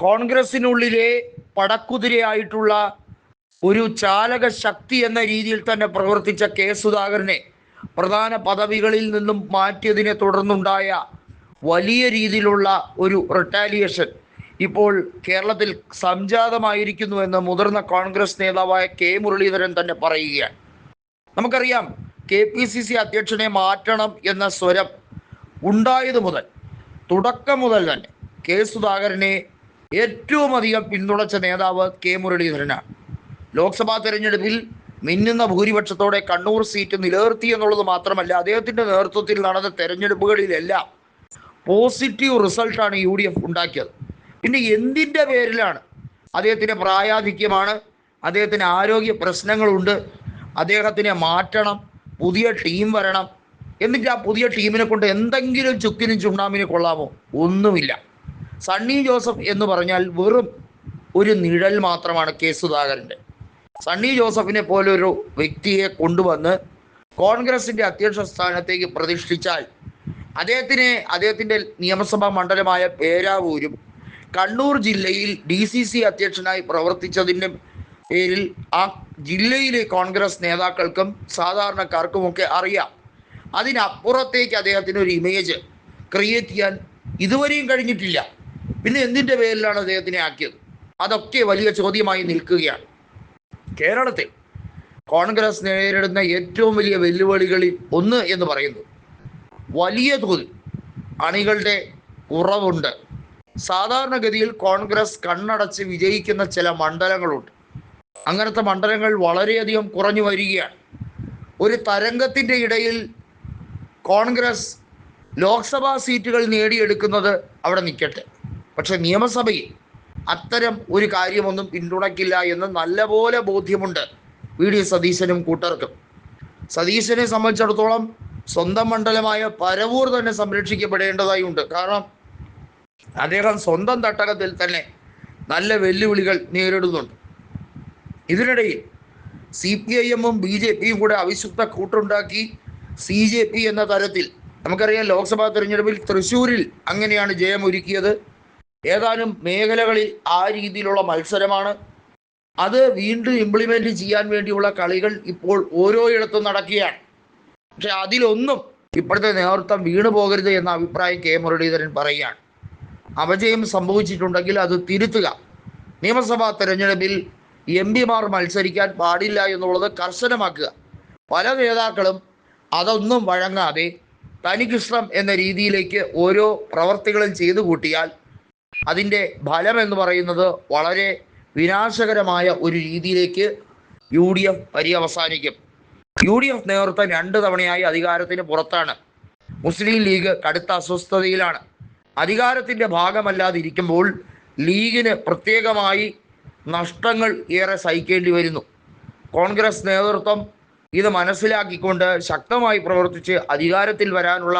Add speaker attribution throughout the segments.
Speaker 1: കോൺഗ്രസിനുള്ളിലെ പടക്കുതിരയായിട്ടുള്ള ഒരു ചാലക ശക്തി എന്ന രീതിയിൽ തന്നെ പ്രവർത്തിച്ച കെ സുധാകരനെ പ്രധാന പദവികളിൽ നിന്നും മാറ്റിയതിനെ തുടർന്നുണ്ടായ വലിയ രീതിയിലുള്ള ഒരു റിട്ടാലിയേഷൻ ഇപ്പോൾ കേരളത്തിൽ സംജാതമായിരിക്കുന്നു എന്ന് മുതിർന്ന കോൺഗ്രസ് നേതാവായ കെ മുരളീധരൻ തന്നെ പറയുകയാണ്. നമുക്കറിയാം, KPCC അധ്യക്ഷനെ മാറ്റണം എന്ന സ്വരം ഉണ്ടായത് മുതൽ, തുടക്കം മുതൽ തന്നെ കെ സുധാകരനെ ഏറ്റവും അധികം പിന്തുണച്ച നേതാവ് കെ മുരളീധരനാണ്. ലോക്സഭാ തെരഞ്ഞെടുപ്പിൽ മിന്നുന്ന ഭൂരിപക്ഷത്തോടെ കണ്ണൂർ സീറ്റ് നിലനിർത്തി എന്നുള്ളത് മാത്രമല്ല, അദ്ദേഹത്തിൻ്റെ നേതൃത്വത്തിൽ നടന്ന തെരഞ്ഞെടുപ്പുകളിലെല്ലാം പോസിറ്റീവ് റിസൾട്ടാണ് UDF ഉണ്ടാക്കിയത്. പിന്നെ എന്തിൻ്റെ പേരിലാണ്? അദ്ദേഹത്തിൻ്റെ പ്രായാധിക്യമാണ്, അദ്ദേഹത്തിന് ആരോഗ്യ പ്രശ്നങ്ങളുണ്ട്, അദ്ദേഹത്തിനെ മാറ്റണം, പുതിയ ടീം വരണം. എന്നിട്ട് ആ പുതിയ ടീമിനെ കൊണ്ട് എന്തെങ്കിലും ചുക്കിനും ചുണ്ണാമ്പിനും കൊള്ളാമോ? ഒന്നുമില്ല. സണ്ണി ജോസഫ് എന്ന് പറഞ്ഞാൽ വെറും ഒരു നിഴൽ മാത്രമാണ് കെ സുധാകരൻ്റെ. സണ്ണി ജോസഫിനെ പോലൊരു വ്യക്തിയെ കൊണ്ടുവന്ന് കോൺഗ്രസിൻ്റെ അധ്യക്ഷ സ്ഥാനത്തേക്ക് പ്രതിഷ്ഠിച്ചാൽ അദ്ദേഹത്തിൻ്റെ നിയമസഭാ മണ്ഡലമായ പേരാവൂരും കണ്ണൂർ ജില്ലയിൽ DCC അധ്യക്ഷനായി പ്രവർത്തിച്ചതിൻ്റെ പേരിൽ ആ ജില്ലയിലെ കോൺഗ്രസ് നേതാക്കൾക്കും സാധാരണക്കാർക്കുമൊക്കെ അറിയാം. അതിനപ്പുറത്തേക്ക് അദ്ദേഹത്തിന് ഒരു ഇമേജ് ക്രിയേറ്റ് ചെയ്യാൻ ഇതുവരെയും കഴിഞ്ഞിട്ടില്ല. പിന്നെ എന്തിൻ്റെ പേരിലാണ് അദ്ദേഹത്തിനെ ആക്കിയത്? അതൊക്കെ വലിയ ചോദ്യമായി നിൽക്കുകയാണ്. കേരളത്തിൽ കോൺഗ്രസ് നേരിടുന്ന ഏറ്റവും വലിയ വെല്ലുവിളികളിൽ ഒന്ന് എന്ന് പറയുന്നത് വലിയ തോതിൽ അണികളുടെ കുറവുണ്ട്. സാധാരണഗതിയിൽ കോൺഗ്രസ് കണ്ണടച്ച് വിജയിക്കുന്ന ചില മണ്ഡലങ്ങളുണ്ട്. അങ്ങനത്തെ മണ്ഡലങ്ങൾ വളരെയധികം കുറഞ്ഞു വരികയാണ്. ഒരു തരംഗത്തിൻ്റെ ഇടയിൽ കോൺഗ്രസ് ലോക്സഭാ സീറ്റുകൾ നേടിയെടുക്കുന്നത് അവിടെ നിൽക്കട്ടെ, പക്ഷെ നിയമസഭയിൽ അത്തരം ഒരു കാര്യമൊന്നും പിന്തുണയ്ക്കില്ല എന്ന് നല്ലപോലെ ബോധ്യമുണ്ട് VD സതീശനും കൂട്ടർക്കും. സതീശനെ സംബന്ധിച്ചിടത്തോളം സ്വന്തം മണ്ഡലമായ പരവൂർ തന്നെ സംരക്ഷിക്കപ്പെടേണ്ടതായുണ്ട്. കാരണം അദ്ദേഹം സ്വന്തം തട്ടകത്തിൽ തന്നെ നല്ല വെല്ലുവിളികൾ നേരിടുന്നുണ്ട്. ഇതിനിടയിൽ CPIM-ഉം BJP-യും കൂടെ അവിശുദ്ധ കൂട്ടുണ്ടാക്കി CJP എന്ന തരത്തിൽ, നമുക്കറിയാം ലോക്സഭാ തെരഞ്ഞെടുപ്പിൽ തൃശ്ശൂരിൽ അങ്ങനെയാണ് ജയമൊരുക്കിയത്. ഏതാനും മേഖലകളിൽ ആ രീതിയിലുള്ള മത്സരമാണ്. അത് വീണ്ടും ഇംപ്ലിമെൻ്റ് ചെയ്യാൻ വേണ്ടിയുള്ള കളികൾ ഇപ്പോൾ ഓരോയിടത്തും നടക്കുകയാണ്. പക്ഷെ അതിലൊന്നും ഇപ്പോഴത്തെ നേതൃത്വം വീണു പോകരുത് എന്ന അഭിപ്രായം കെ മുരളീധരൻ പറയുകയാണ്. അപജയം സംഭവിച്ചിട്ടുണ്ടെങ്കിൽ അത് തിരുത്തുക. നിയമസഭാ തെരഞ്ഞെടുപ്പിൽ MP-മാർ മത്സരിക്കാൻ പാടില്ല എന്നുള്ളത് കർശനമാക്കുക. പല നേതാക്കളും അതൊന്നും വഴങ്ങാതെ തനിക്കിഷ്ടം എന്ന രീതിയിലേക്ക് ഓരോ പ്രവർത്തികളും ചെയ്തു കൂട്ടിയാൽ അതിൻ്റെ ഫലം എന്ന് പറയുന്നത് വളരെ വിനാശകരമായ ഒരു രീതിയിലേക്ക് UDF പര്യവസാനിക്കും. UDF നേതൃത്വം 2 തവണയായി അധികാരത്തിന് പുറത്താണ്. മുസ്ലിം ലീഗ് കടുത്ത അസ്വസ്ഥതയിലാണ്. അധികാരത്തിൻ്റെ ഭാഗമല്ലാതിരിക്കുമ്പോൾ ലീഗിന് പ്രത്യേകമായി നഷ്ടങ്ങൾ ഏറെ സഹിക്കേണ്ടി വരുന്നു. കോൺഗ്രസ് നേതൃത്വം ഇത് മനസ്സിലാക്കിക്കൊണ്ട് ശക്തമായി പ്രവർത്തിച്ച് അധികാരത്തിൽ വരാനുള്ള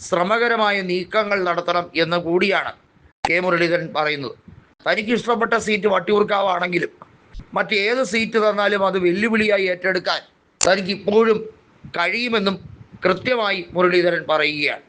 Speaker 1: ശ്രമകരമായ നീക്കങ്ങൾ നടത്തണം എന്ന് കൂടിയാണ് കെ മുരളീധരൻ പറയുന്നത്. തനിക്ക് ഇഷ്ടപ്പെട്ട സീറ്റ് വട്ടിയൂർക്കാവാണെങ്കിലും മറ്റേത് സീറ്റ് തന്നാലും അത് വെല്ലുവിളിയായി ഏറ്റെടുക്കാൻ തനിക്ക് ഇപ്പോഴും കഴിയുമെന്നും കൃത്യമായി മുരളീധരൻ പറയുകയാണ്.